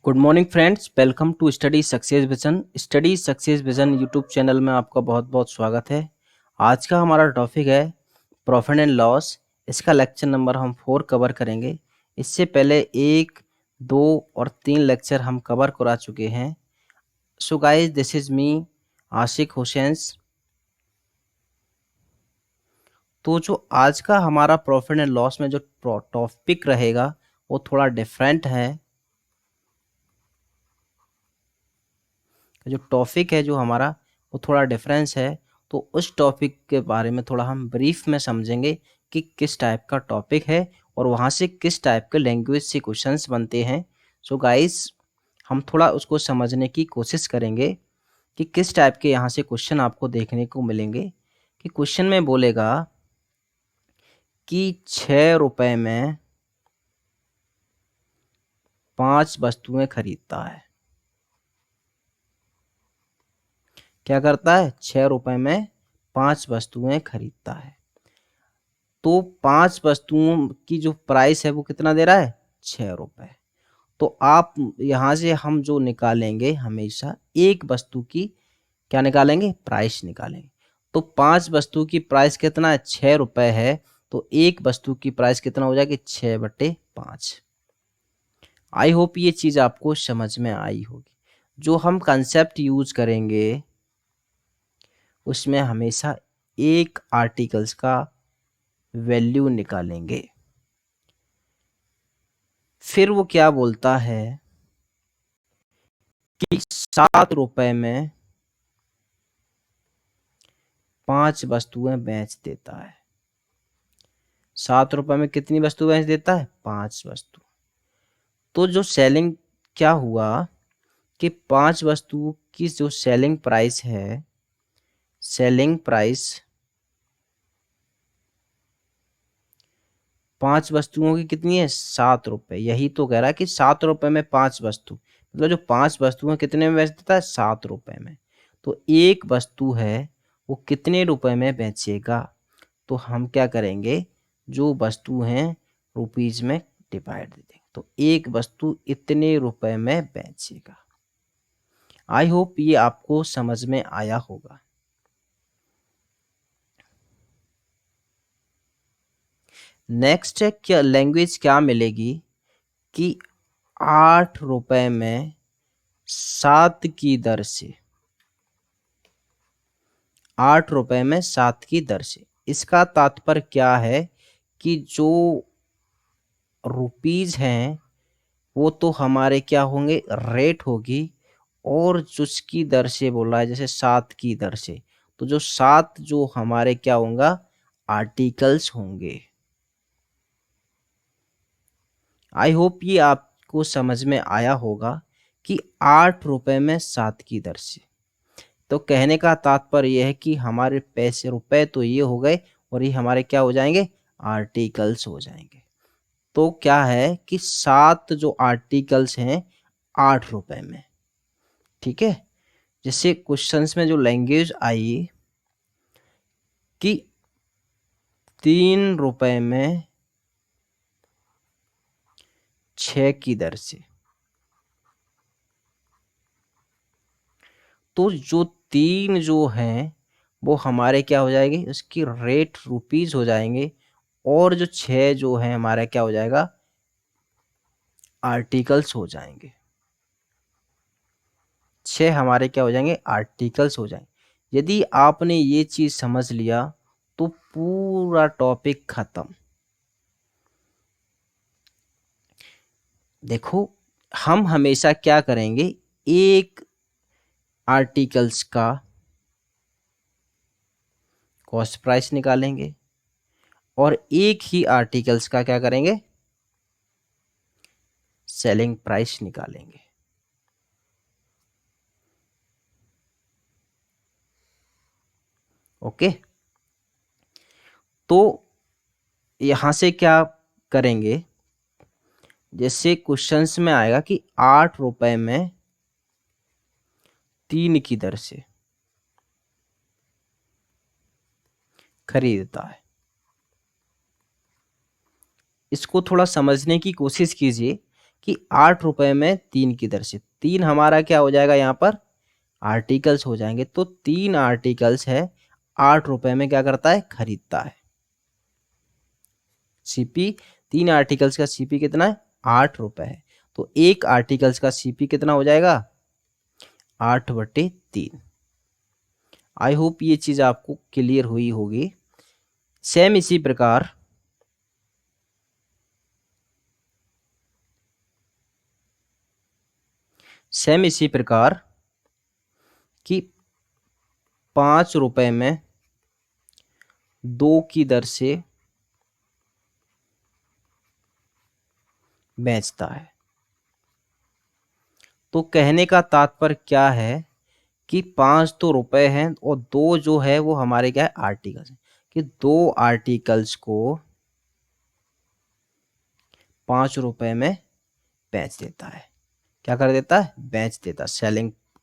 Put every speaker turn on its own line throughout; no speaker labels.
Good morning friends, welcome to study success vision. Study success vision YouTube channel में आपका बहुत बहुत स्वागत है। आज का हमारा टॉपिक है प्रॉफिट एंड लॉस। इसका लेक्चर नंबर हम 4 कवर करेंगे। इससे पहले 1, 2 और 3 लेक्चर हम कवर करा चुके हैं। So guys, this is me Ashiq Hussain. तो जो आज का हमारा प्रॉफिट एंड लॉस में जो टॉपिक रहेगा वो थोड़ा डिफरेंट है। जो टॉपिक है जो हमारा वो थोड़ा डिफरेंस है। तो उस टॉपिक के बारे में थोड़ा हम ब्रीफ में समझेंगे कि किस टाइप का टॉपिक है और वहाँ से किस टाइप के लैंग्वेज से क्वेश्चंस बनते हैं। सो गाइस, हम थोड़ा उसको समझने की कोशिश करेंगे कि किस टाइप के यहाँ से क्वेश्चन आपको देखने को मिलेंगे। कि क्वेश्चन में बोलेगा कि 6 रुपए में 5 वस्तुएं खरीदता है। क्या करता है? 6 रुपए में 5 वस्तुएं खरीदता है। तो 5 वस्तुओं की जो प्राइस है वो कितना दे रहा है? 6 रुपए। तो आप यहाँ से हम जो निकालेंगे हमेशा एक वस्तु की क्या निकालेंगे? प्राइस निकालेंगे। तो 5 वस्तु की प्राइस कितना है? 6 रुपए है। तो एक वस्तु की प्राइस कितना हो जाएगी? 6/5। आई होप ये चीज आपको समझ में आई होगी। जो हम कंसेप्ट यूज करेंगे उसमें हमेशा एक आर्टिकल्स का वैल्यू निकालेंगे। फिर वो क्या बोलता है कि 7 रुपए में 5 वस्तुएं बेच देता है। 7 रुपए में कितनी वस्तु बेच देता है? 5 वस्तु। तो जो सेलिंग क्या हुआ कि 5 वस्तु की जो सेलिंग प्राइस है, सेलिंग प्राइस 5 वस्तुओं की कितनी है? 7 रुपए। यही तो कह रहा है कि 7 रुपए में 5 वस्तु, मतलब जो 5 वस्तुएं कितने में बेच देता है? 7 रुपए में। तो एक वस्तु है वो कितने रुपए में बेचेगा? तो हम क्या करेंगे, जो वस्तु हैं रुपीज में डिवाइड दे देंगे। तो एक वस्तु इतने रुपए में बेचेगा। आई होप ये आपको समझ में आया होगा। नेक्स्ट क्या लैंग्वेज क्या मिलेगी कि 8 रुपए में 7 की दर से, 8 रुपए में 7 की दर से। इसका तात्पर्य क्या है कि जो रुपीज हैं वो तो हमारे क्या होंगे? रेट होगी। और जिसकी दर से बोला है जैसे 7 की दर से, तो जो 7 जो हमारे क्या होगा? आर्टिकल्स होंगे। आई होप ये आपको समझ में आया होगा कि 8 रुपए में 7 की दर से। तो कहने का तात्पर्य यह है कि हमारे पैसे रुपए तो ये हो गए और ये हमारे क्या हो जाएंगे? आर्टिकल्स हो जाएंगे। तो क्या है कि 7 जो आर्टिकल्स हैं 8 रुपए में। ठीक है। जैसे क्वेश्चंस में जो लैंग्वेज आई कि 3 रुपए में 6 की दर से। तो जो 3 जो हैं वो हमारे क्या हो जाएंगे? उसकी रेट रुपीज हो जाएंगे। और जो 6 जो है हमारा क्या हो जाएगा? आर्टिकल्स हो जाएंगे। 6 हमारे क्या हो जाएंगे? आर्टिकल्स हो जाएंगे। यदि आपने ये चीज समझ लिया तो पूरा टॉपिक खत्म। देखो, हम हमेशा क्या करेंगे, एक आर्टिकल्स का कॉस्ट प्राइस निकालेंगे और एक ही आर्टिकल्स का क्या करेंगे? सेलिंग प्राइस निकालेंगे। ओके। तो यहां से क्या करेंगे, जैसे क्वेश्चंस में आएगा कि 8 रुपए में 3 की दर से खरीदता है। इसको थोड़ा समझने की कोशिश कीजिए कि 8 रुपए में 3 की दर से, 3 हमारा क्या हो जाएगा यहाँ पर, आर्टिकल्स हो जाएंगे। तो 3 आर्टिकल्स है, 8 रुपए में क्या करता है, खरीदता है। सीपी, 3 आर्टिकल्स का सीपी कितना है, 8 रुपए है। तो एक आर्टिकल्स का सीपी कितना हो जाएगा, 8/3। आई होप ये चीज आपको क्लियर हुई होगी। सेम इसी प्रकार कि 5 रुपए में 2 की दर से बेचता है। तो कहने का तात्पर्य क्या है कि 5 तो रुपए हैं और 2 जो है वो हमारे क्या है, आर्टिकल्स हैं, कि 2 आर्टिकल्स को 5 रुपए में बेच देता है। क्या कर देता है, बेच देता है,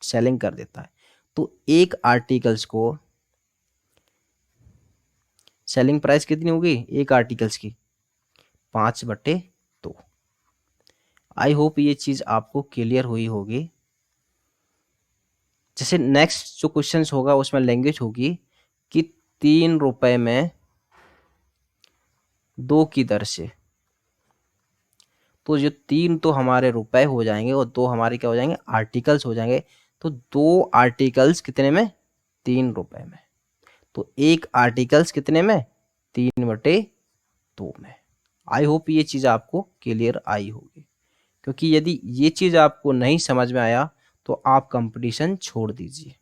सेलिंग कर देता है। तो एक आर्टिकल्स को सेलिंग प्राइस कितनी होगी एक आर्टिकल्स की, 5/2। आई होप ये चीज आपको क्लियर हुई होगी। जैसे नेक्स्ट जो क्वेश्चन होगा उसमें लैंग्वेज होगी कि 3 रुपए में 2 की दर से, तो जो 3 तो हमारे रुपए हो जाएंगे और 2 हमारे क्या हो जाएंगे, आर्टिकल्स हो जाएंगे। तो 2 आर्टिकल्स कितने में, 3 रुपए में। तो एक आर्टिकल्स कितने में, 3/2 में। आई होप ये चीज आपको क्लियर आई होगी, क्योंकि यदि ये चीज आपको नहीं समझ में आया तो आप कंपटीशन छोड़ दीजिए।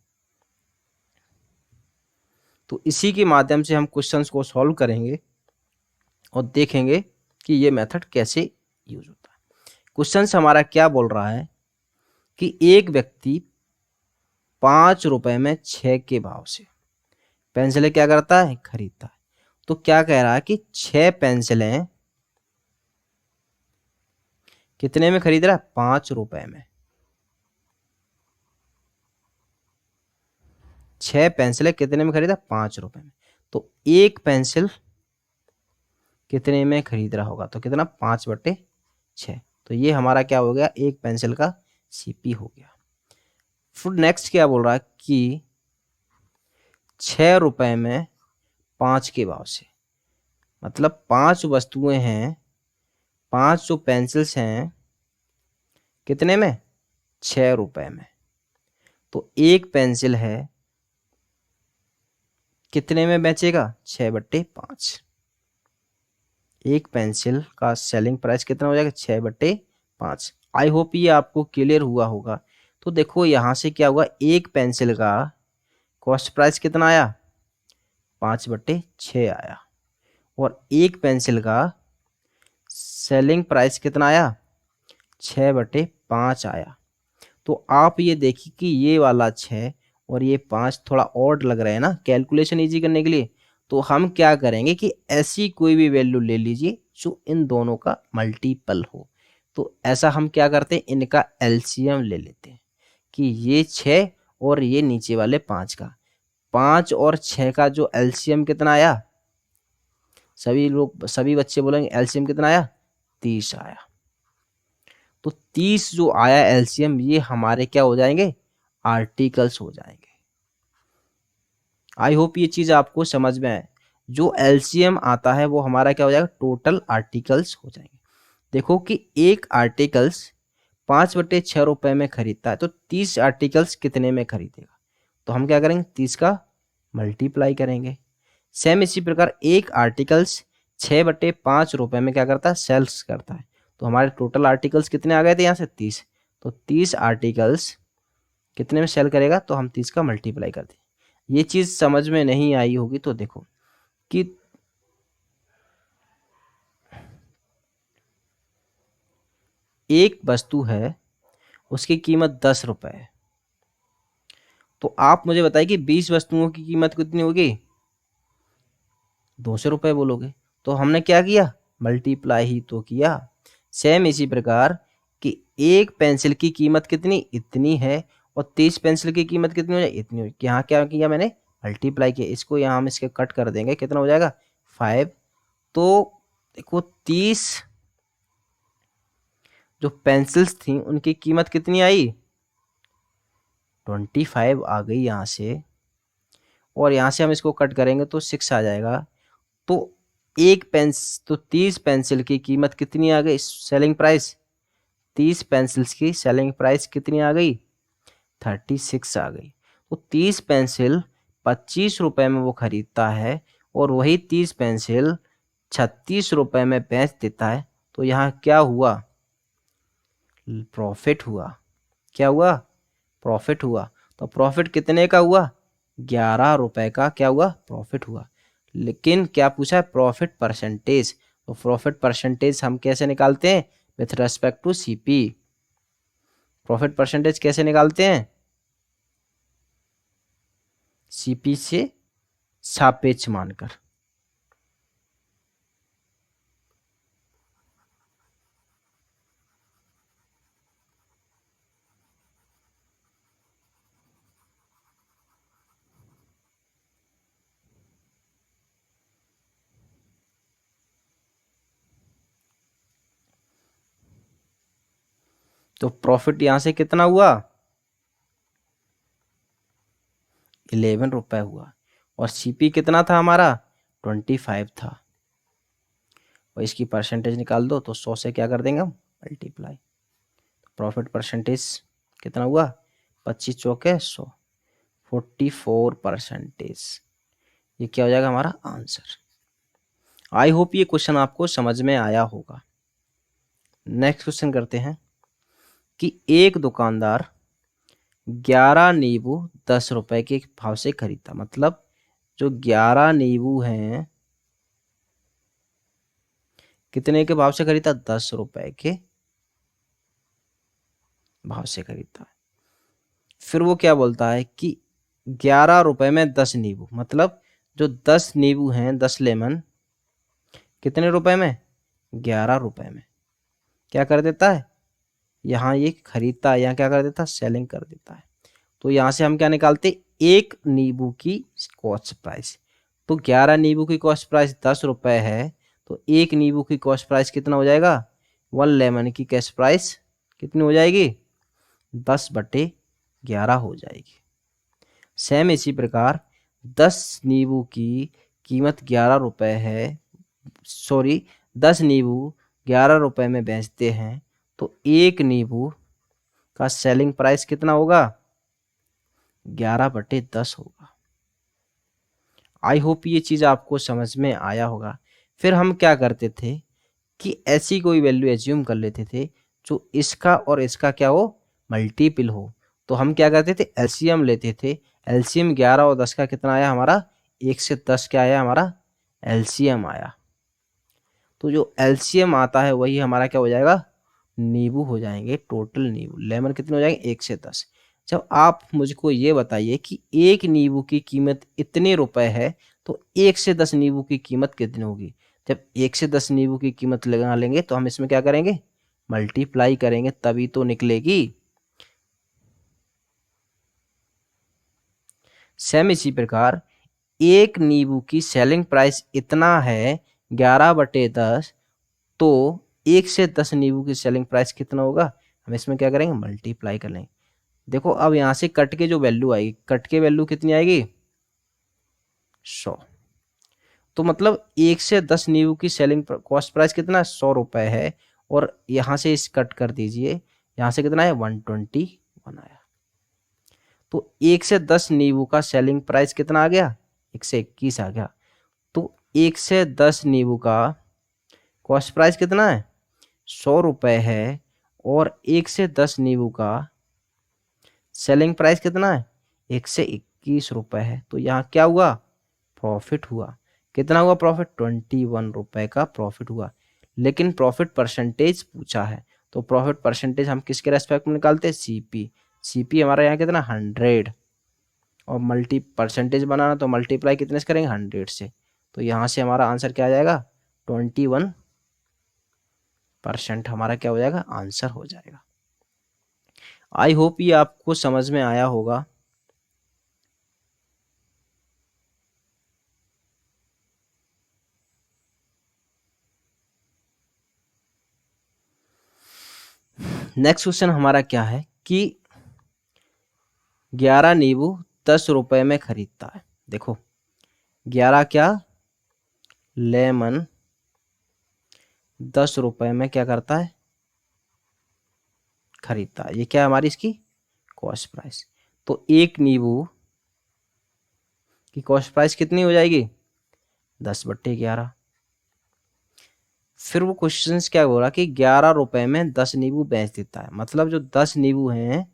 तो इसी के माध्यम से हम क्वेश्चंस को सॉल्व करेंगे और देखेंगे कि ये मेथड कैसे यूज होता है। क्वेश्चन हमारा क्या बोल रहा है कि एक व्यक्ति 5 रुपए में 6 के भाव से पेंसिलें क्या करता है, खरीदता है। तो क्या कह रहा है कि 6 पेंसिलें कितने में खरीद रहा है, 5 रुपए में। 6 पेंसिलें कितने में खरीदा, 5 रुपए में। तो एक पेंसिल कितने में खरीद रहा होगा, तो कितना, 5/6। तो ये हमारा क्या हो गया, एक पेंसिल का सीपी हो गया। फिर नेक्स्ट क्या बोल रहा है कि 6 रुपए में 5 के भाव से, मतलब 5 वस्तुएं हैं, 5 जो पेंसिल्स हैं कितने में, 6 रुपए में। तो एक पेंसिल है कितने में बेचेगा, 6/5। एक पेंसिल का सेलिंग प्राइस कितना हो जाएगा, 6/5। आई होप ये आपको क्लियर हुआ होगा। तो देखो यहां से क्या हुआ, एक पेंसिल का कॉस्ट प्राइस कितना आया, 5/6 आया, और एक पेंसिल का सेलिंग प्राइस कितना आया, 6/5 आया। तो आप ये देखिए कि ये वाला 6 और ये 5 थोड़ा ऑड लग रहा है ना, कैलकुलेशन इजी करने के लिए। तो हम क्या करेंगे कि ऐसी कोई भी वैल्यू ले लीजिए जो इन दोनों का मल्टीपल हो। तो ऐसा हम क्या करते हैं, इनका एलसीएम ले लेते हैं कि ये 6 और ये नीचे वाले 5 का, 5 और 6 का जो एलसीएम कितना आया, सभी बच्चे बोलेंगे एलसीएम कितना आया, 30 आया। तो 30 जो आया एलसीएम, ये हमारे क्या हो जाएंगे, आर्टिकल्स हो जाएंगे। आई होप ये चीज आपको समझ में आए। जो एलसीएम आता है वो हमारा क्या हो जाएगा, टोटल आर्टिकल्स हो जाएंगे। देखो कि एक आर्टिकल्स 5/6 रुपए में खरीदता है, तो 30 आर्टिकल्स कितने में खरीदेगा, तो हम क्या करेंगे, 30 का मल्टीप्लाई करेंगे। सेम इसी प्रकार एक आर्टिकल्स 6/5 रुपए में क्या करता है, सेल्स करता है। तो हमारे टोटल आर्टिकल्स कितने आ गए थे यहाँ से, 30। तो 30 आर्टिकल्स कितने में सेल करेगा, तो हम 30 का मल्टीप्लाई करते हैं। ये चीज समझ में नहीं आई होगी तो देखो कि एक वस्तु है, उसकी कीमत 10 रुपए है। तो आप मुझे बताइए कि 20 वस्तुओं की कीमत कितनी होगी, 200 रुपए बोलोगे। तो हमने क्या किया, मल्टीप्लाई ही तो किया। सेम इसी प्रकार कि एक पेंसिल की कीमत कितनी, इतनी है, और 30 पेंसिल की कीमत कितनी हो जाए, इतनी हो। यहाँ क्या किया मैंने, मल्टीप्लाई किया। इसको यहाँ हम इसके कट कर देंगे, कितना हो जाएगा, 5। तो देखो 30 जो पेंसिल्स थी उनकी कीमत कितनी आई, 25 आ गई यहाँ से, और यहाँ से हम इसको कट करेंगे तो 6 आ जाएगा। तो 30 पेंसिल की कीमत कितनी आ गई, सेलिंग प्राइस, 30 पेंसिल्स की सेलिंग प्राइस कितनी आ गई, 36 आ गई। तो 30 पेंसिल 25 रुपए में वो खरीदता है और वही 30 पेंसिल 36 रुपए में बेच देता है। तो यहाँ क्या हुआ, प्रॉफिट हुआ। क्या हुआ, प्रॉफिट हुआ। तो प्रॉफिट कितने का हुआ, 11 रुपए का क्या हुआ, प्रॉफिट हुआ। लेकिन क्या पूछा है, प्रॉफिट परसेंटेज। तो प्रॉफिट परसेंटेज हम कैसे निकालते हैं, with respect to CP. Profit percentage कैसे निकालते हैं, सीपी से सापेक्ष मानकर। तो प्रॉफिट यहां से कितना हुआ, 11 रुपए हुआ, और सीपी कितना था हमारा, 25 था। और इसकी परसेंटेज निकाल दो तो 100 से क्या कर देंगे हम, मल्टीप्लाई। प्रॉफिट परसेंटेज कितना हुआ, 25 चौके 100, 44%। ये क्या हो जाएगा हमारा आंसर। आई होप ये क्वेश्चन आपको समझ में आया होगा। नेक्स्ट क्वेश्चन करते हैं कि एक दुकानदार 11 नींबू 10 रुपए के भाव से खरीदता, मतलब जो 11 नींबू हैं कितने के भाव से खरीदता, 10 रुपए के भाव से खरीदता है। फिर वो क्या बोलता है कि 11 रुपए में 10 नींबू, मतलब जो 10 नींबू हैं, 10 लेमन कितने रुपए में, 11 रुपए में क्या कर देता है, यहाँ ये खरीदता है, यहाँ क्या कर देता है, सेलिंग कर देता है। तो यहाँ से हम क्या निकालते, एक नींबू की कॉस्ट प्राइस। तो 11 नींबू की कॉस्ट प्राइस 10 रुपए है, तो एक नींबू की कॉस्ट प्राइस कितना हो जाएगा, 1 लेमन की कॉस्ट प्राइस कितनी हो जाएगी, 10/11 हो जाएगी। सेम इसी प्रकार 10 नींबू की कीमत 11 रुपए है, सॉरी 10 नींबू 11 रुपए में बेचते हैं, तो एक नींबू का सेलिंग प्राइस कितना होगा, 11/10 होगा। आई होप ये चीज आपको समझ में आया होगा। फिर हम क्या करते थे कि ऐसी कोई वैल्यू एज्यूम कर लेते थे जो इसका और इसका क्या हो, मल्टीपल हो। तो हम क्या करते थे, एलसीएम लेते थे। एलसीएम 11 और 10 का कितना आया हमारा, 1 से 10 क्या आया हमारा, एलसीएम आया। तो जो एलसीएम आता है वही हमारा क्या हो जाएगा, नींबू हो जाएंगे। टोटल नींबू लेमन कितने हो जाएंगे, 1 से 10। जब आप मुझको ये बताइए कि एक नींबू की कीमत इतने रुपए है, तो 1 से 10 नींबू की कीमत कितनी होगी। जब 1 से 10 नींबू की कीमत लगा लेंगे तो हम इसमें क्या करेंगे, मल्टीप्लाई करेंगे, तभी तो निकलेगी। सेम इसी प्रकार एक नींबू की सेलिंग प्राइस इतना है 11/10, तो 1 से 10 नींबू की सेलिंग प्राइस कितना होगा, हम इसमें क्या करेंगे, मल्टीप्लाई कर लेंगे। देखो अब यहां से कट के जो वैल्यू आएगी, कट के वैल्यू कितनी आएगी, 100। तो मतलब 1 से 10 नींबू की सेलिंग कॉस्ट प्राइस कितना, 100 रुपए है। और यहां से इस कट कर दीजिए, यहां से कितना है, 121 आया। तो 1 से 10 नींबू का सेलिंग प्राइस कितना आ गया, 121 आ गया। तो 1 से 10 नींबू का कॉस्ट प्राइस कितना है, 100 रुपए है। और 1 से 10 नींबू का सेलिंग प्राइस कितना है, 121 रुपए है। तो यहाँ क्या हुआ, प्रॉफिट हुआ। कितना हुआ प्रॉफिट, 21 रुपए का प्रॉफिट हुआ। लेकिन प्रॉफिट परसेंटेज पूछा है, तो प्रॉफिट परसेंटेज हम किसके रेस्पेक्ट में निकालते हैं, सीपी। सीपी हमारा यहाँ कितना, 100। और मल्टी परसेंटेज बनाना तो मल्टीप्लाई कितने से करेंगे, 100 से। तो यहाँ से हमारा आंसर क्या आ जाएगा, 21% हमारा क्या हो जाएगा, आंसर हो जाएगा। आई होप ये आपको समझ में आया होगा। नेक्स्ट क्वेश्चन हमारा क्या है कि 11 नींबू 10 रुपए में खरीदता है। देखो 11 क्या, लेमन 10 रुपए में क्या करता है, खरीदता है। ये क्या है हमारी इसकी कॉस्ट प्राइस। तो एक नींबू की कॉस्ट प्राइस कितनी हो जाएगी, 10/11। फिर वो क्वेश्चन क्या बोला कि 11 रुपए में 10 नींबू बेच देता है। मतलब जो 10 नींबू हैं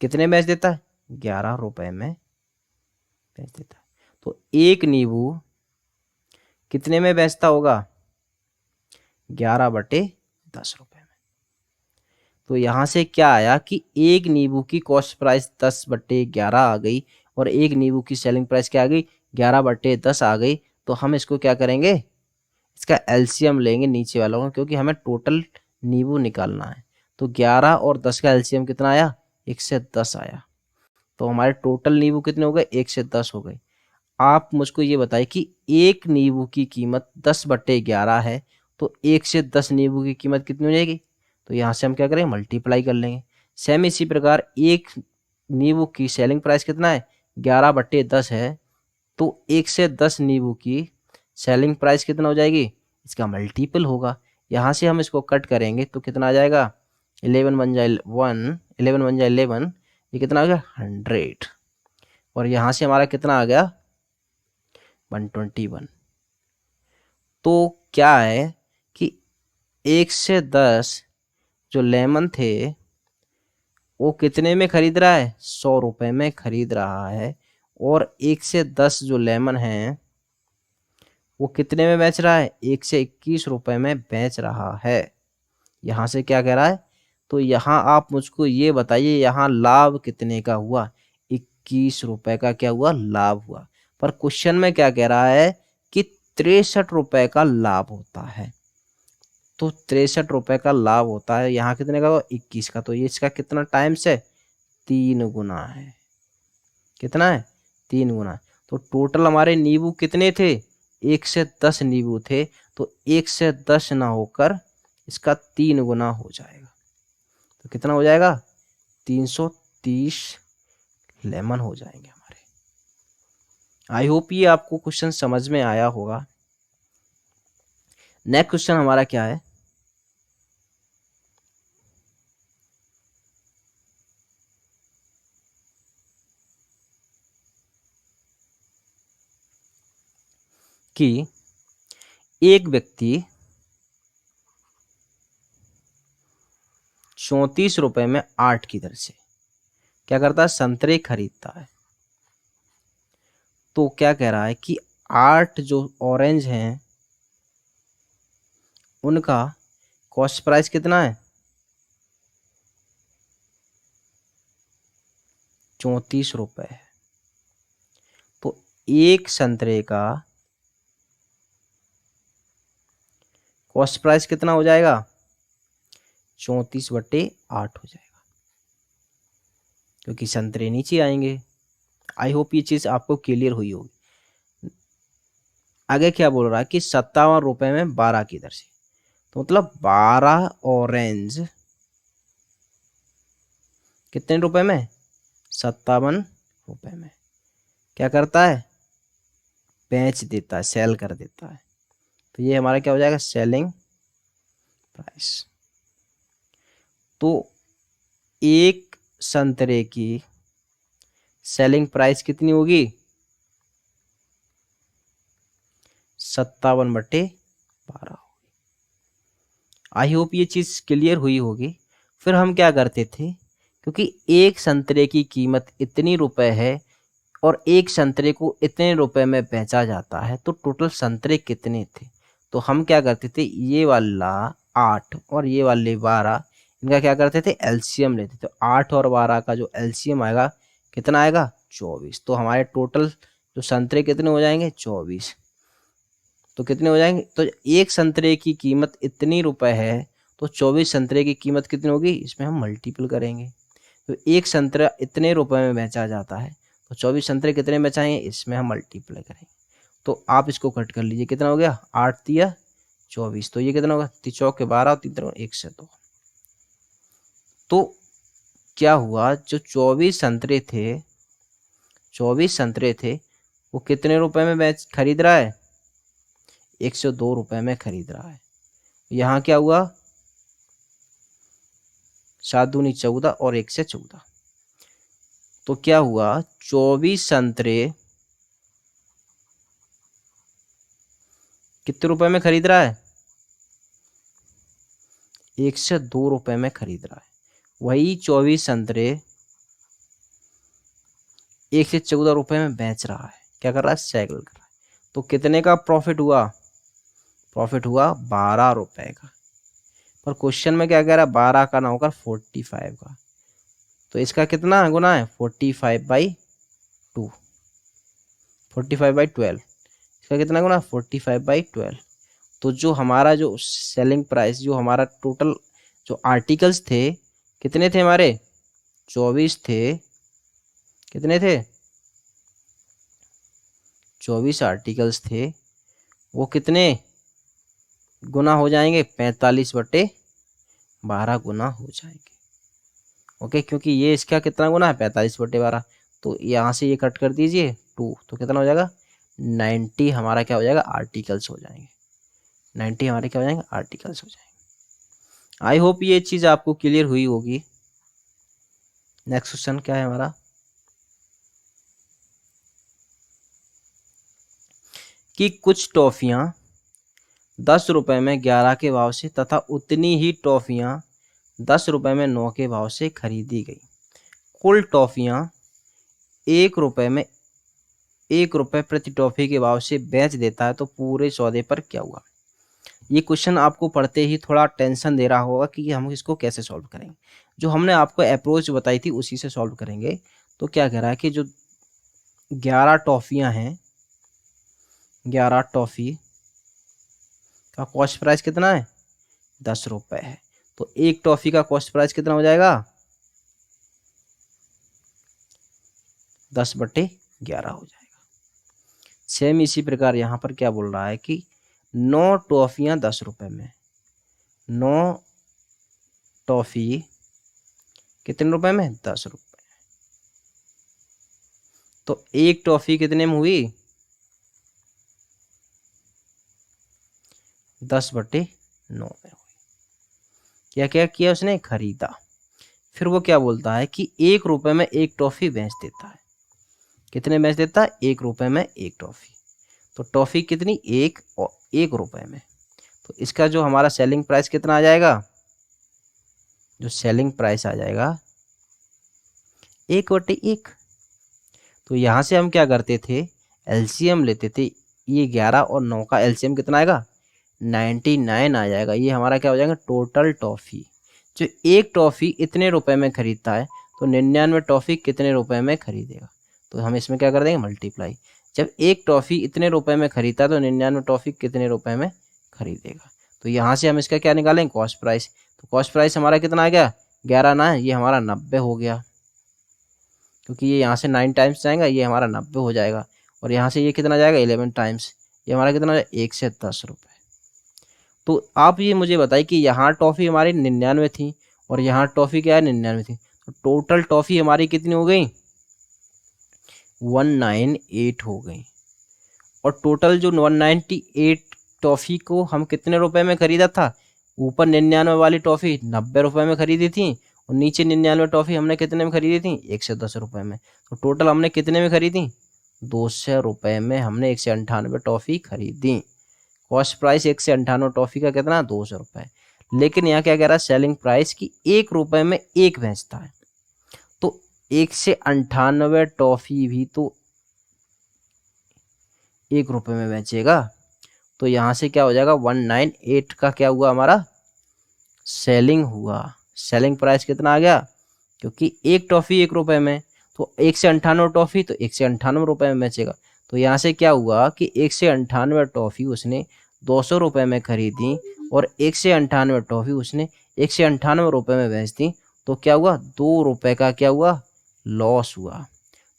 कितने बेच देता है, 11 रुपए में बेच देता है। तो एक नींबू कितने में बेचता होगा, 11/10 रुपए में। तो यहां से क्या आया कि एक नींबू की कॉस्ट प्राइस 10/11 आ गई और एक नींबू की सेलिंग प्राइस क्या आ गई, 11/10 आ गई। तो हम इसको क्या करेंगे, इसका एलसीएम लेंगे नीचे वालों का, क्योंकि हमें टोटल नींबू निकालना है। तो 11 और 10 का एलसीएम कितना आया, 1 से 10 आया। तो हमारे टोटल नींबू कितने हो गए, 1 से 10 हो गए। आप मुझको ये बताइए कि एक नींबू की कीमत 10/11 है, तो 1 से 10 नींबू की कीमत कितनी हो जाएगी। तो यहाँ से हम क्या करेंगे, मल्टीप्लाई कर लेंगे। सेम इसी प्रकार एक नींबू की सेलिंग प्राइस कितना है, 11/10 है। तो 1 से 10 नींबू की सेलिंग प्राइस कितना हो जाएगी, इसका मल्टीपल होगा। यहाँ से हम इसको कट करेंगे तो कितना आ जाएगा, 11 बन जाए 1, 11 बन जाए 11, ये कितना आ गया 100। और यहाँ से हमारा कितना आ गया 121। तो क्या है कि 1 से 10 जो लेमन थे वो कितने में खरीद रहा है, 100 रुपए में खरीद रहा है। और 1 से 10 जो लेमन है वो कितने में बेच रहा है, 1 से 21 रुपए में बेच रहा है। यहाँ से क्या कह रहा है, तो यहाँ आप मुझको ये बताइए यहाँ लाभ कितने का हुआ, 21 रुपए का क्या हुआ, लाभ हुआ। पर क्वेश्चन में क्या कह रहा है कि 63 रुपए का लाभ होता है। तो 63 रुपए का लाभ होता है, यहाँ कितने का, 21 का। तो ये इसका कितना टाइम्स है, 3 गुना है। कितना है, 3 गुना। तो टोटल हमारे नींबू कितने थे, 1 से 10 नींबू थे। तो 1 से 10 ना होकर इसका 3 गुना हो जाएगा। तो कितना हो जाएगा, 330 लेमन हो जाएंगे हमारे। आई होप ये आपको क्वेश्चन समझ में आया होगा। नेक्स्ट क्वेश्चन हमारा क्या है कि एक व्यक्ति 34 रुपए में 8 की दर से क्या करता है, संतरे खरीदता है। तो क्या कह रहा है कि 8 जो ऑरेंज हैं उनका कॉस्ट प्राइस कितना है, 34 रुपए है। तो एक संतरे का कॉस्ट प्राइस कितना हो जाएगा, 34/8 हो जाएगा, क्योंकि संतरे नीचे आएंगे। आई होप ये चीज आपको क्लियर हुई होगी। आगे क्या बोल रहा है कि 57 रुपए में 12 की दर से। तो मतलब 12 ऑरेंज कितने रुपए में, 57 रुपए में क्या करता है, बेच देता है, सेल कर देता है। तो ये हमारा क्या हो जाएगा, सेलिंग प्राइस। तो एक संतरे की सेलिंग प्राइस कितनी होगी, 57/12 होगी। आई होप ये चीज क्लियर हुई होगी। फिर हम क्या करते थे, क्योंकि एक संतरे की कीमत इतनी रुपए है और एक संतरे को इतने रुपए में बेचा जाता है, तो टोटल संतरे कितने थे। तो हम क्या करते थे, ये वाला 8 और ये वाले 12, इनका क्या करते थे, एलसीएम लेते थे। तो 8 और 12 का जो एलसीएम आएगा कितना आएगा, 24। तो हमारे टोटल जो संतरे कितने हो जाएंगे, 24। तो कितने हो जाएंगे, तो एक संतरे की कीमत इतनी रुपए है तो 24 संतरे की कीमत कितनी होगी, इसमें हम मल्टीपल करेंगे। तो एक संतरा इतने रुपए में बेचा जाता है तो 24 संतरे कितने में बेचाएंगे, इसमें हम मल्टीप्लाई करेंगे। तो आप इसको कट कर लीजिए, कितना हो गया, 8 तिया 24। तो ये कितना होगा, 3 चौके 12 और 3 1 से 2। तो क्या हुआ, जो 24 संतरे थे वो कितने रुपए में बेच खरीद रहा है, 102 रुपए में खरीद रहा है। यहाँ क्या हुआ, 7 दूनी 14 और 1 से 14, तो क्या हुआ, 24 संतरे कितने रुपए में खरीद रहा है, 102 रुपए में खरीद रहा है। वही 24 संतरे 1 से 14 रुपए में बेच रहा है, क्या कर रहा है, साइकिल कर रहा है। तो कितने का प्रॉफिट हुआ, प्रॉफिट हुआ 12 रुपए का। पर क्वेश्चन में क्या कह रहा है, 12 का ना होकर 45 का। तो इसका कितना गुना है, 45/2, 45/12। इसका कितना गुना, 45/12। तो जो हमारा जो सेलिंग प्राइस, जो हमारा टोटल जो आर्टिकल्स थे, कितने थे हमारे, 24 थे। कितने थे, 24 आर्टिकल्स थे। वो कितने गुना हो जाएंगे, 45/12 गुना हो जाएंगे। ओके, क्योंकि ये इसका कितना गुना है, 45/12। तो यहाँ से ये कट कर दीजिए 2, तो कितना हो जाएगा, 90 हमारा क्या हो जाएगा, आर्टिकल्स हो जाएंगे। 90 हमारे क्या हो जाएंगे, आर्टिकल्स हो जाएंगे। आई होप ये चीज़ आपको क्लियर हुई होगी। नेक्स्ट क्वेश्चन क्या है हमारा, कि कुछ टॉफियां 10 रुपए में 11 के भाव से तथा उतनी ही टॉफियां 10 रुपए में 9 के भाव से खरीदी गई। कुल टॉफियां 1 रुपए में 1 रुपए प्रति टॉफी के भाव से बेच देता है, तो पूरे सौदे पर क्या हुआ। ये क्वेश्चन आपको पढ़ते ही थोड़ा टेंशन दे रहा होगा कि हम इसको कैसे सॉल्व करेंगे। जो हमने आपको अप्रोच बताई थी उसी से सॉल्व करेंगे। तो क्या कह रहा है कि जो 11 टॉफियां हैं, 11 टॉफी का कॉस्ट प्राइस कितना है, 10 रुपए है। तो एक टॉफी का कॉस्ट प्राइस कितना हो जाएगा, 10/11 हो जाएगा। सेम इसी प्रकार यहाँ पर क्या बोल रहा है कि 9 टॉफियां 10 रुपए में, 9 टॉफी कितने रुपए में, 10 रुपए। तो एक टॉफी कितने में हुई, 10/9 में हुई। क्या क्या किया उसने, खरीदा। फिर वो क्या बोलता है कि 1 रुपए में एक टॉफी बेच देता है। कितने बेच देता है, 1 रुपए में एक टॉफी। तो टॉफी कितनी, 1 और 1 रुपए में। तो इसका जो हमारा सेलिंग प्राइस कितना आ जाएगा, जो सेलिंग प्राइस आ जाएगा 1/1। तो यहाँ से हम क्या करते थे, एलसीएम लेते थे। ये 11 और 9 का एलसीएम कितना आएगा, 99 आ जाएगा। ये हमारा क्या हो जाएगा, टोटल टॉफी। जो एक टॉफी इतने रुपए में खरीदता है, तो 99 टॉफी कितने रुपए में खरीदेगा। तो हम इसमें क्या कर देंगे, मल्टीप्लाई। जब एक टॉफी इतने रुपए में खरीदता है, तो 99 टॉफी कितने रुपए में खरीदेगा। तो यहाँ से हम इसका क्या निकालेंगे, कॉस्ट प्राइस। तो कॉस्ट प्राइस हमारा कितना आ गया, 11 ना, ये हमारा 90 हो गया, क्योंकि ये यहाँ से 9 टाइम्स जाएगा, ये हमारा 90 हो जाएगा। और यहाँ से ये कितना जाएगा, 11 टाइम्स, ये हमारा कितना हो जाएगा, 1 से 10 रुपये। तो आप ये मुझे बताइए कि यहाँ टॉफ़ी हमारी 99 थी और यहाँ टॉफ़ी क्या है, 99 थी। तो टोटल टॉफ़ी हमारी कितनी हो गई, 198 हो गई। और टोटल जो 198 टॉफ़ी को हम कितने रुपए में खरीदा था, ऊपर 99 वाली टॉफ़ी 90 रुपए में खरीदी थी और नीचे 99 टॉफ़ी हमने कितने में खरीदी थी, 110 रुपए में। तो टोटल हमने कितने में खरीदी, 200 रुपए में हमने 198 टॉफ़ी खरीदी। कॉस्ट प्राइस 198 टॉफ़ी का कितना, 200 रुपए। लेकिन यहाँ क्या कह रहा है, सेलिंग प्राइस की 1 रुपए में एक बेचता है। तो 198 टॉफ़ी भी तो 1 रुपए में बेचेगा। तो यहाँ से क्या हो जाएगा, 198 का क्या हुआ हमारा, सेलिंग हुआ। सेलिंग प्राइस कितना आ गया, क्योंकि एक टॉफ़ी 1 रुपए में, तो 198 टॉफ़ी तो 198 रुपए में बेचेगा। तो यहाँ से क्या हुआ कि 198 टॉफ़ी उसने 200 रुपए में खरीदी और 198 टॉफ़ी उसने 198 रुपए में बेच दी। तो क्या हुआ, 2 रुपए का क्या हुआ, लॉस हुआ।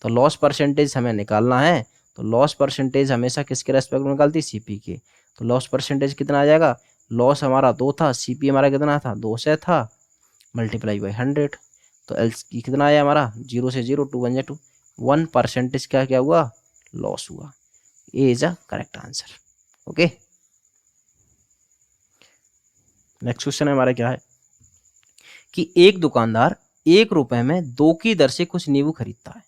तो लॉस परसेंटेज हमें निकालना है। तो लॉस परसेंटेज हमेशा किसके रेस्पेक्ट में निकालती, सीपी के। तो लॉस परसेंटेज कितना आ जाएगा, लॉस हमारा 2 था, सीपी हमारा कितना था, 200 था। मल्टीप्लाई बाई 100, तो एल कितना आया हमारा, 0 से 0, 2 1 2, 1% का क्या हुआ, लॉस हुआ। A is a correct answer. Okay, next question है हमारा क्या है कि एक दुकानदार 1 रुपए में 2 की दर से कुछ नींबू खरीदता है।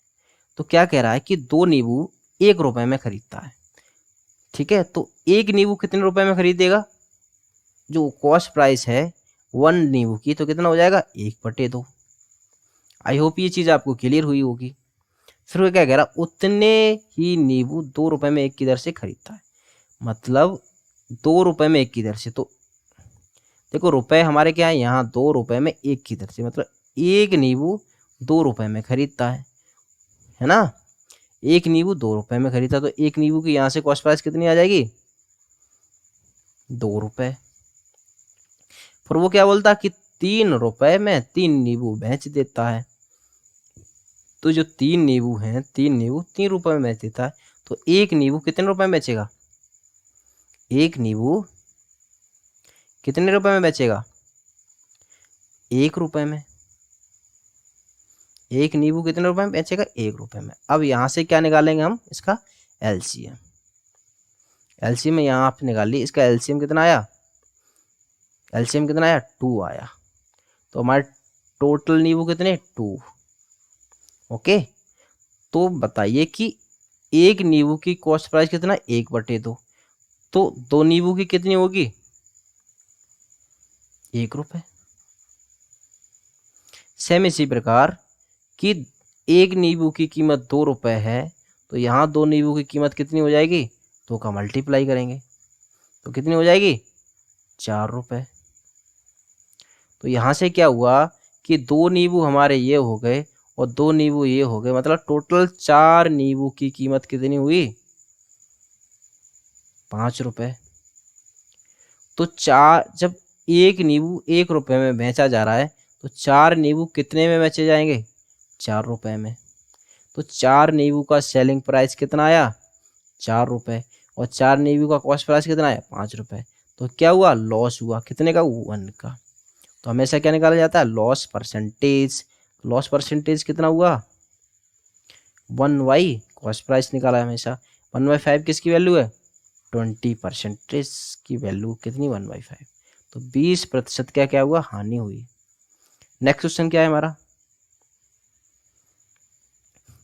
तो क्या कह रहा है कि 2 नींबू 1 रुपए में खरीदता है। ठीक है, तो एक नींबू कितने रुपए में खरीदेगा, जो कॉस्ट प्राइस है 1 नींबू की, तो कितना हो जाएगा, 1/2। आई होप ये चीज आपको क्लियर हुई होगी। फिर वो क्या कह रहा, उतने ही नींबू 2 रुपए में 1 की दर से खरीदता है। मतलब 2 रुपए में 1 की दर से, तो देखो रुपए हमारे क्या है यहाँ, 2 रुपए में 1 की दर से, मतलब एक नींबू 2 रुपए में खरीदता है ना। एक नींबू 2 रुपए में खरीदता, तो एक नींबू की यहाँ से कॉस्ट प्राइस कितनी आ जाएगी, 2 रुपए। फिर वो क्या बोलता कि 3 रुपए में 3 नींबू बेच देता है। तो जो 3 नींबू हैं, 3 नींबू 3 रुपए में बेच देता है, तो एक नींबू कितने रुपए में बेचेगा, एक नींबू कितने रुपए में बेचेगा, 1 रुपए में। एक नींबू कितने रुपए में बेचेगा, 1 रुपए में। अब यहां से क्या निकालेंगे हम, इसका एलसीएम। एलसीएम यहाँ आप निकाल ली, इसका एलसीएम कितना आया, एलसीएम कितना आया, 2 आया। तो हमारे टोटल नींबू कितने, 2। ओके, तो बताइए कि एक नींबू की कॉस्ट प्राइस कितना, 1/2, तो 2 नींबू की कितनी होगी, 1 रुपए। सेम इसी प्रकार कि एक नींबू की कीमत 2 रुपए है, तो यहाँ 2 नींबू की कीमत कितनी हो जाएगी, 2 का मल्टीप्लाई करेंगे तो कितनी हो जाएगी, 4 रुपए। तो यहाँ से क्या हुआ कि 2 नींबू हमारे ये हो गए और 2 नींबू ये हो गए, मतलब टोटल 4 नींबू की कीमत कितनी हुई, 5 रुपए। तो जब एक नींबू 1 रुपए में बेचा जा रहा है, तो 4 नींबू कितने में बेचे जाएंगे, 4 रुपए में। तो 4 नींबू का सेलिंग प्राइस कितना आया, 4 रुपए, और 4 नींबू का कॉस्ट प्राइस कितना आया, 5 रुपए। तो क्या हुआ, लॉस हुआ, कितने का, 1 का। तो हमेशा क्या निकाला जाता है, लॉस परसेंटेज। लॉस परसेंटेज कितना हुआ, 1/, कॉस्ट प्राइस निकाला है हमेशा। 1/5 किसकी वैल्यू है, 20% की वैल्यू कितनी, 1/5। तो 20% क्या क्या हुआ, हानि हुई। नेक्स्ट क्वेश्चन क्या है हमारा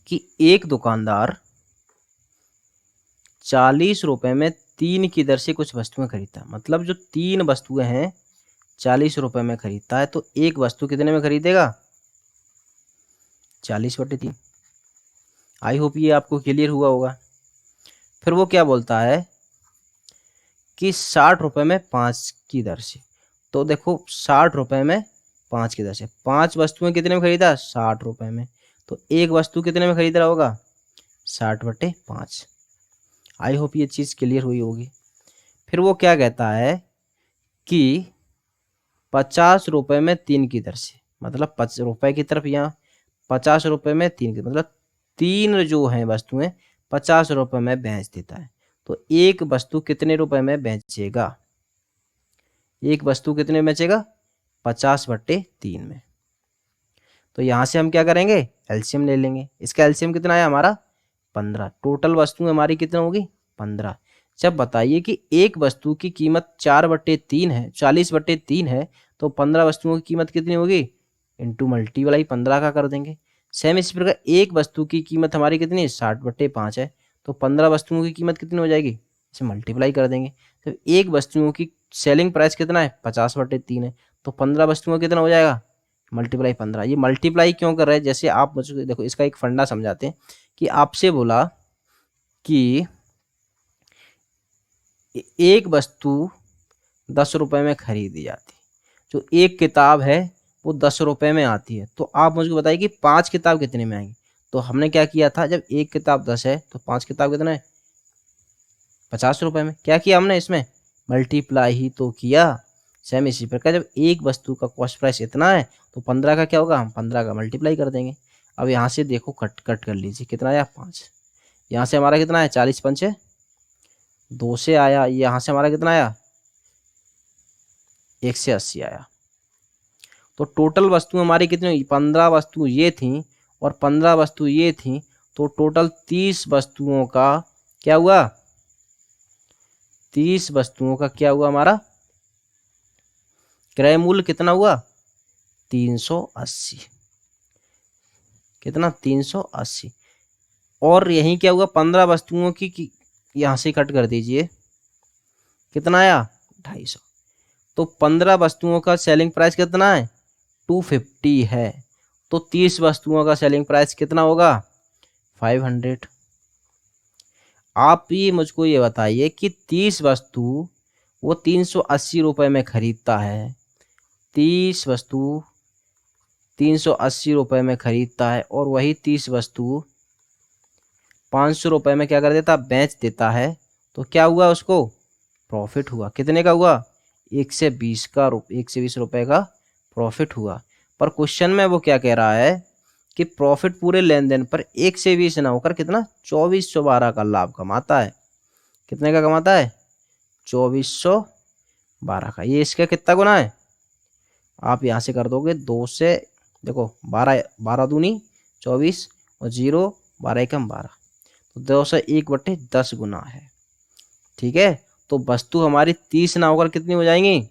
कि एक दुकानदार 40 रुपए में 3 की दर से कुछ वस्तुएं खरीदता है। मतलब जो 3 वस्तुएं हैं 40 रुपए में खरीदता है, तो एक वस्तु कितने में खरीदेगा, 40/3। आई होप ये आपको क्लियर हुआ होगा। फिर वो क्या बोलता है कि 60 रुपए में 5 की दर से। तो देखो 60 रुपए में 5 की दर से 5 वस्तुएं कितने में खरीदा, 60 रुपए में। तो एक वस्तु कितने में खरीद रहा होगा, 60/5। आई होप ये चीज क्लियर हुई होगी। फिर वो क्या कहता है कि 50 रुपए में 3 की दर से, मतलब 5 रुपए की तरफ यहाँ 50 रुपए में 3 की, मतलब 3 जो है वस्तुएं 50 रुपए में बेच देता है। तो एक वस्तु कितने रुपए में बेचेगा, एक वस्तु कितने में बेचेगा, 50/3 में। तो यहां से हम क्या करेंगे, एलसीएम ले लेंगे। इसका एलसीएम कितना है हमारा, 15। टोटल वस्तुएं हमारी कितनी होगी, 15। जब बताइए कि एक वस्तु की कीमत 4/3 है, 40/3 है, तो 15 वस्तुओं की कीमत कितनी होगी, इंटू मल्टीप्लाई 15 का कर देंगे। सेम इसी प्रकार एक वस्तु की कीमत हमारी कितनी है, 60/5 है, तो 15 वस्तुओं की कीमत कितनी हो जाएगी, इसे मल्टीप्लाई कर देंगे। तो एक वस्तुओं की सेलिंग प्राइस कितना है, 50/3 है, तो 15 वस्तुओं का कितना हो जाएगा, मल्टीप्लाई 15। ये मल्टीप्लाई क्यों कर रहे हैं, जैसे आप मुझे देखो इसका एक फंडा समझाते हैं कि आपसे बोला कि एक वस्तु 10 रुपए में खरीदी जाती है, जो एक किताब है वो 10 रुपए में आती है। तो आप मुझे बताइए कि 5 किताब कितने में आएंगी। तो हमने क्या किया था, जब एक किताब 10 है तो 5 किताब कितना है, 50 रुपए में। क्या किया हमने, इसमें मल्टीप्लाई ही तो किया। सेम इसी प्रकार जब एक वस्तु का कॉस्ट प्राइस इतना है, तो 15 का क्या होगा, हम 15 का मल्टीप्लाई कर देंगे। अब यहाँ से देखो कट कट कर लीजिए, कितना आया, 5। यहाँ से हमारा कितना है, 40×5 2 से आया। यहाँ से हमारा कितना आया, 1 से 80 आया। तो टोटल वस्तु हमारी कितनी हुई, 15 वस्तु ये थी और 15 वस्तु ये थी, तो टोटल 30 वस्तुओं का क्या हुआ, 30 वस्तुओं का क्या हुआ हमारा क्रय मूल्य कितना हुआ, 380। कितना, 380। और यही क्या हुआ, 15 वस्तुओं की यहां से कट कर दीजिए, कितना आया, 250। तो 15 वस्तुओं का सेलिंग प्राइस कितना है, 250 है। तो 30 वस्तुओं का सेलिंग प्राइस कितना होगा, 500। आप ये मुझको ये बताइए कि 30 वस्तु वो 380 रुपए में खरीदता है, 30 वस्तु 380 रुपए में खरीदता है और वही 30 वस्तु 500 रुपए में क्या कर देता, बेच देता है, तो क्या हुआ, उसको प्रॉफिट हुआ। कितने का हुआ, 120 रुपए का प्रॉफिट हुआ। पर क्वेश्चन में वो क्या कह रहा है कि प्रॉफिट पूरे लेन देन पर 120 ना होकर कितना, 2412 का लाभ कमाता है। कितने का कमाता है, 2412 का। ये इसका कितना गुना है, आप यहाँ से कर दोगे 2 से, देखो 12 दूनी 24 और 0 12 एकम 12, तो 2 से 1/10 गुना है। ठीक है, तो वस्तु हमारी 30 ना होकर कितनी हो जाएंगी,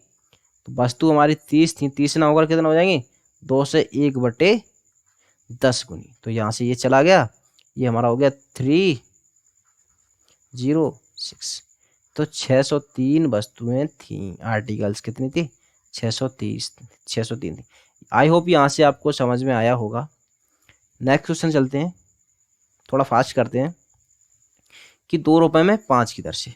तो वस्तु हमारी 30 थी, 30 ना होकर कितना हो जाएंगी, 2 से 1/10 गुनी। तो यहाँ से ये चला गया, ये हमारा हो गया 306। तो 603 वस्तुएं थी, आर्टिकल्स कितनी थी, 603 थी। आई होप यहाँ से आपको समझ में आया होगा। नेक्स्ट क्वेश्चन चलते हैं, थोड़ा फास्ट करते हैं कि 2 रुपए में 5 की दर से।